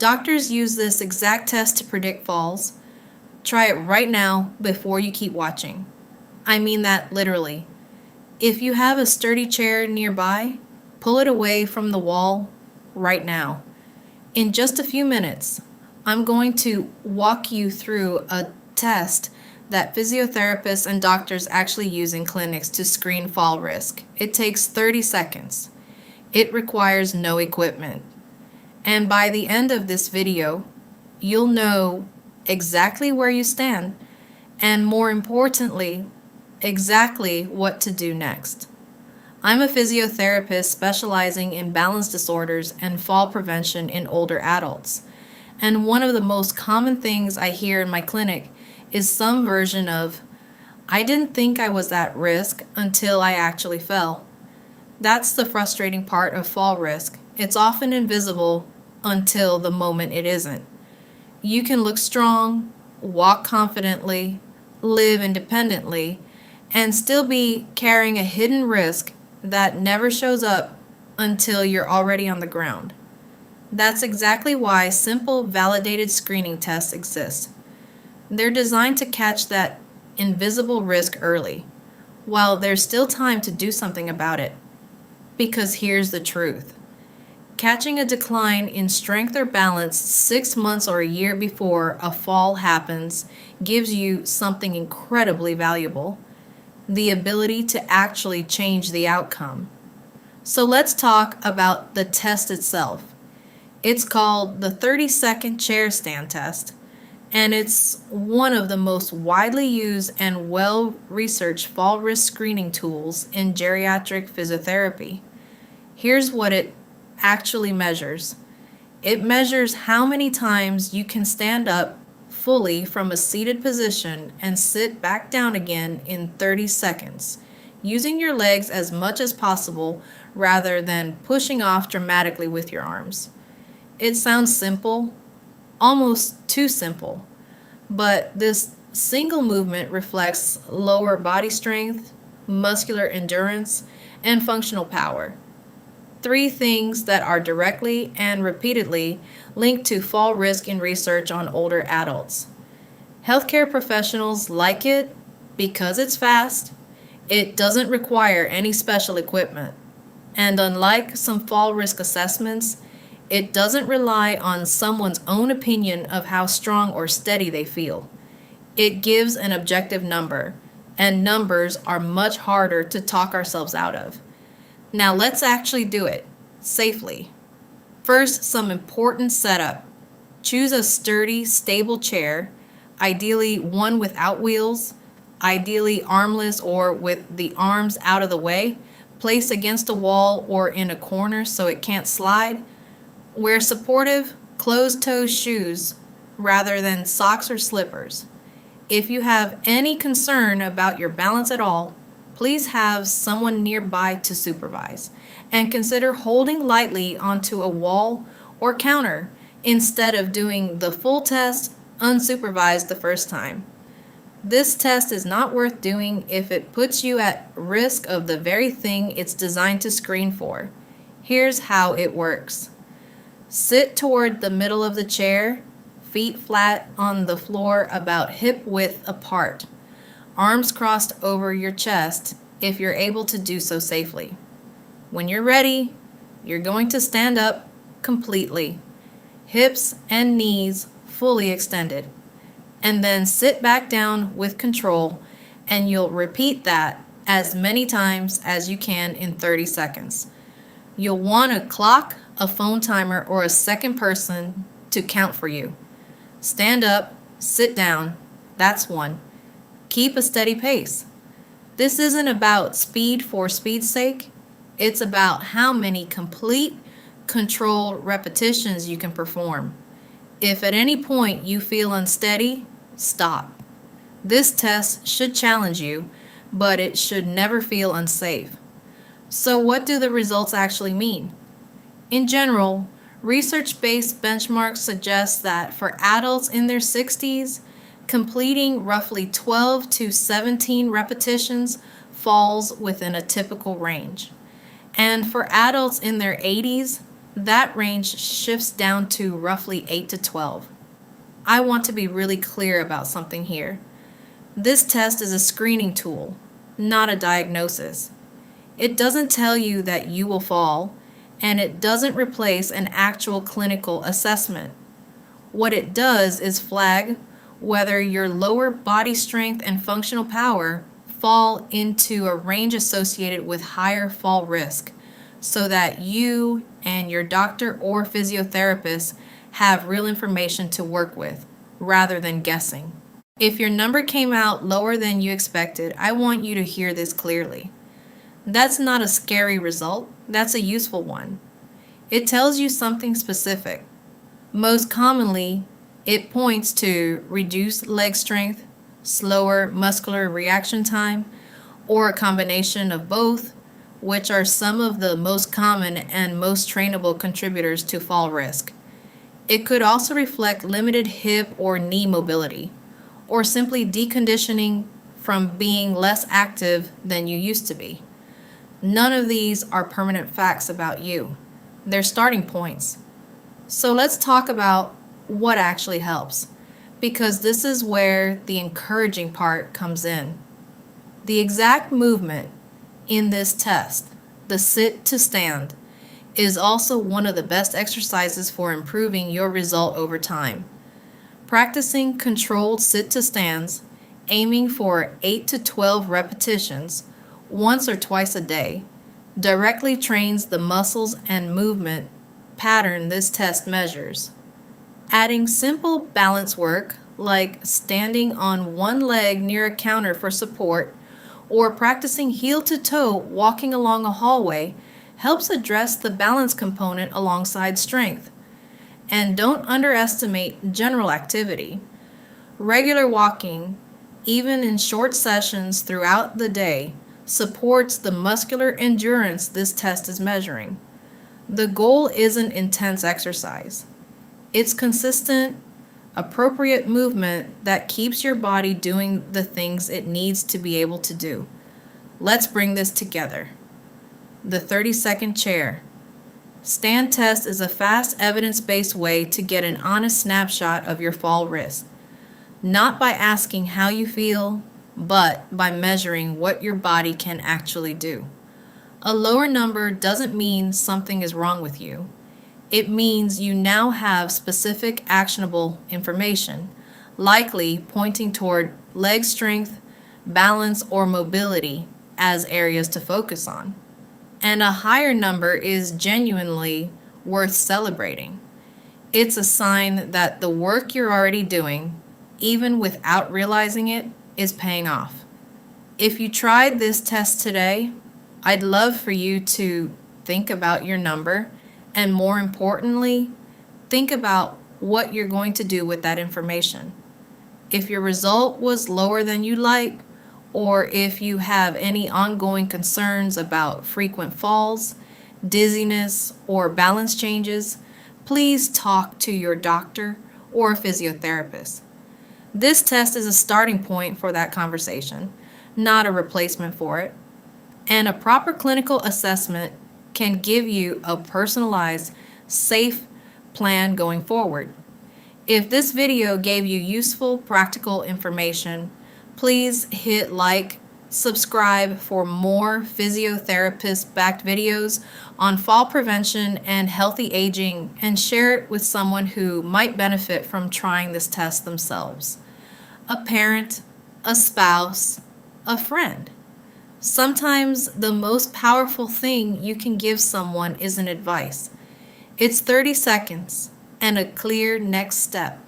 Doctors use this exact test to predict falls. Try it right now before you keep watching. I mean that literally. If you have a sturdy chair nearby, pull it away from the wall right now. In just a few minutes, I'm going to walk you through a test that physiotherapists and doctors actually use in clinics to screen fall risk. It takes 30 seconds. It requires no equipment. And by the end of this video, you'll know exactly where you stand and, more importantly, exactly what to do next. I'm a physiotherapist specializing in balance disorders and fall prevention in older adults. And one of the most common things I hear in my clinic is some version of, "I didn't think I was at risk until I actually fell." That's the frustrating part of fall risk. It's often invisible until the moment it isn't. You can look strong, walk confidently, live independently, and still be carrying a hidden risk that never shows up until you're already on the ground. That's exactly why simple, validated screening tests exist. They're designed to catch that invisible risk early, while there's still time to do something about it. Because here's the truth. Catching a decline in strength or balance 6 months or a year before a fall happens gives you something incredibly valuable: the ability to actually change the outcome. So let's talk about the test itself. It's called the 30-second chair stand test, and it's one of the most widely used and well-researched fall risk screening tools in geriatric physiotherapy. Here's what it actually measures. It measures how many times you can stand up fully from a seated position and sit back down again in 30 seconds, using your legs as much as possible rather than pushing off dramatically with your arms. It sounds simple, almost too simple, but this single movement reflects lower body strength, muscular endurance, and functional power. 3 things that are directly and repeatedly linked to fall risk in research on older adults. Healthcare professionals like it because it's fast, it doesn't require any special equipment, and unlike some fall risk assessments, it doesn't rely on someone's own opinion of how strong or steady they feel. It gives an objective number, and numbers are much harder to talk ourselves out of. Now let's actually do it safely. First, some important setup. Choose a sturdy, stable chair, ideally one without wheels, ideally armless or with the arms out of the way, placed against a wall or in a corner so it can't slide. Wear supportive, closed-toe shoes rather than socks or slippers. If you have any concern about your balance at all, please have someone nearby to supervise, and consider holding lightly onto a wall or counter instead of doing the full test unsupervised the first time. This test is not worth doing if it puts you at risk of the very thing it's designed to screen for. Here's how it works. Sit toward the middle of the chair, feet flat on the floor about hip width apart. Arms crossed over your chest if you're able to do so safely. When you're ready, you're going to stand up completely, hips and knees fully extended, and then sit back down with control, and you'll repeat that as many times as you can in 30 seconds. You'll want a clock, a phone timer, or a second person to count for you. Stand up, sit down, that's 1. Keep a steady pace. This isn't about speed for speed's sake. It's about how many complete, controlled repetitions you can perform. If at any point you feel unsteady, stop. This test should challenge you, but it should never feel unsafe. So what do the results actually mean? In general, research-based benchmarks suggest that for adults in their 60s, completing roughly 12 to 17 repetitions falls within a typical range. And for adults in their 80s, that range shifts down to roughly 8 to 12. I want to be really clear about something here. This test is a screening tool, not a diagnosis. It doesn't tell you that you will fall, and it doesn't replace an actual clinical assessment. What it does is flag whether your lower body strength and functional power fall into a range associated with higher fall risk, so that you and your doctor or physiotherapist have real information to work with, rather than guessing. If your number came out lower than you expected, I want you to hear this clearly. That's not a scary result, that's a useful one. It tells you something specific. Most commonly, it points to reduced leg strength, slower muscular reaction time, or a combination of both, which are some of the most common and most trainable contributors to fall risk. It could also reflect limited hip or knee mobility, or simply deconditioning from being less active than you used to be. None of these are permanent facts about you. They're starting points. So let's talk about what actually helps, because this is where the encouraging part comes in. The exact movement in this test, the sit to stand, is also one of the best exercises for improving your result over time. Practicing controlled sit to stands, aiming for 8 to 12 repetitions once or twice a day, directly trains the muscles and movement pattern this test measures. Adding simple balance work, like standing on one leg near a counter for support, or practicing heel to toe walking along a hallway, helps address the balance component alongside strength. And don't underestimate general activity. Regular walking, even in short sessions throughout the day, supports the muscular endurance this test is measuring. The goal isn't intense exercise. It's consistent, appropriate movement that keeps your body doing the things it needs to be able to do. Let's bring this together. The 30-second chair. Stand test is a fast, evidence-based way to get an honest snapshot of your fall risk. Not by asking how you feel, but by measuring what your body can actually do. A lower number doesn't mean something is wrong with you. It means you now have specific actionable information, likely pointing toward leg strength, balance, or mobility as areas to focus on. And a higher number is genuinely worth celebrating. It's a sign that the work you're already doing, even without realizing it, is paying off. If you tried this test today, I'd love for you to think about your number, and more importantly, think about what you're going to do with that information. If your result was lower than you'd like, or if you have any ongoing concerns about frequent falls, dizziness, or balance changes, please talk to your doctor or physiotherapist. This test is a starting point for that conversation, not a replacement for it. And a proper clinical assessment can give you a personalized, safe plan going forward. If this video gave you useful, practical information, please hit like, subscribe for more physiotherapist-backed videos on fall prevention and healthy aging, and share it with someone who might benefit from trying this test themselves. A parent, a spouse, a friend. Sometimes the most powerful thing you can give someone isn't advice. It's 30 seconds and a clear next step.